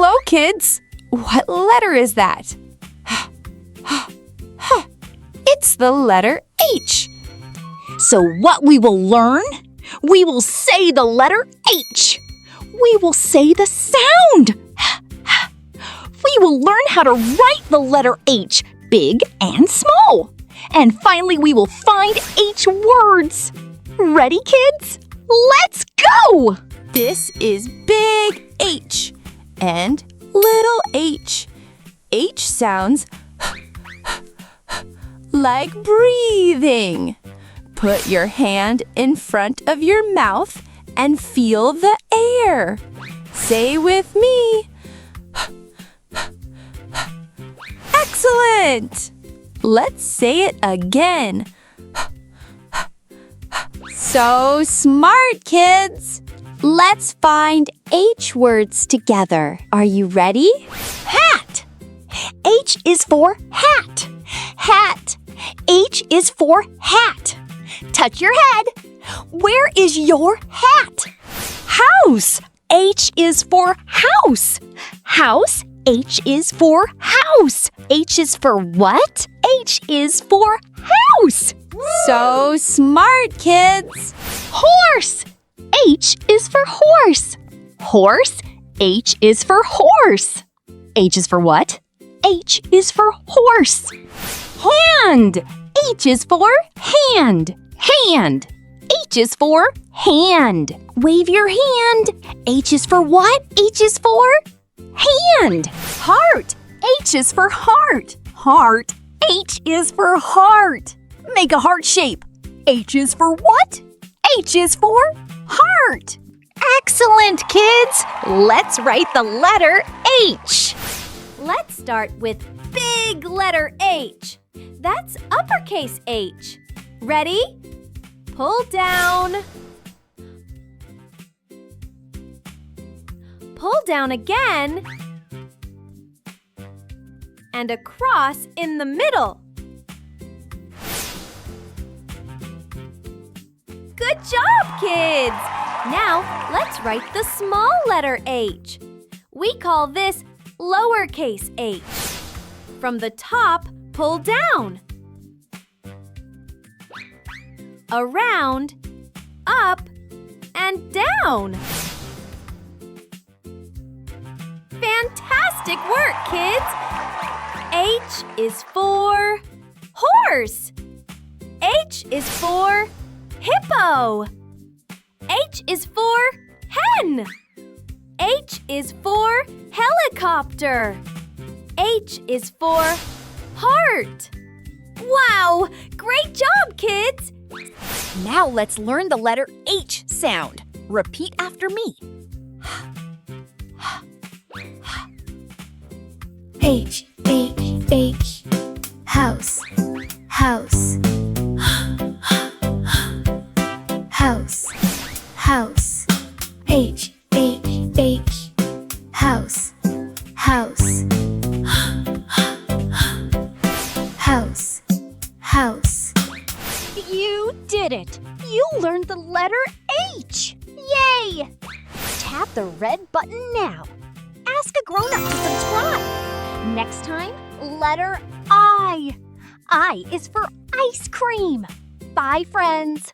Hello, kids. What letter is that? It's the letter H. So what we will learn? We will say the letter H. We will say the sound. We will learn how to write the letter H, big and small. And finally, we will find H words. Ready, kids? Let's go! This is big H and little h. H sounds like breathing. Put your hand in front of your mouth and feel the air. Say with me. Excellent! Let's say it again. So smart, kids! Let's find H words together. Are you ready? Hat. H is for hat. Hat. H is for hat. Touch your head. Where is your hat? House. H is for house. House. H is for house. H is for what? H is for house. So smart, kids! Horse. H is for horse. Horse. H is for horse. H is for what? H is for horse. Hand. H is for hand. Hand. H is for hand. Wave your hand. H is for what? H is for hand. Heart. H is for heart. Heart. H is for heart. Make a heart shape. H is for what? H is for heart. Excellent, kids. Let's write the letter H. Let's start with big letter H. That's uppercase H. Ready? Pull down. Pull down again. And across in the middle. Good job, kids! Now, let's write the small letter H. We call this lowercase h. From the top, pull down. Around, up, and down. Fantastic work, kids! H is for horse. H is for hippo. H is for hen. H is for helicopter. H is for heart. Wow! Great job, kids! Now let's learn the letter H sound. Repeat after me. H, H, H. House, house. House, house. H, H, H. House, house. House, house. You did it! You learned the letter H! Yay! Tap the red button now. Ask a grown-up to subscribe. Next time, letter I. I is for ice cream. Bye, friends.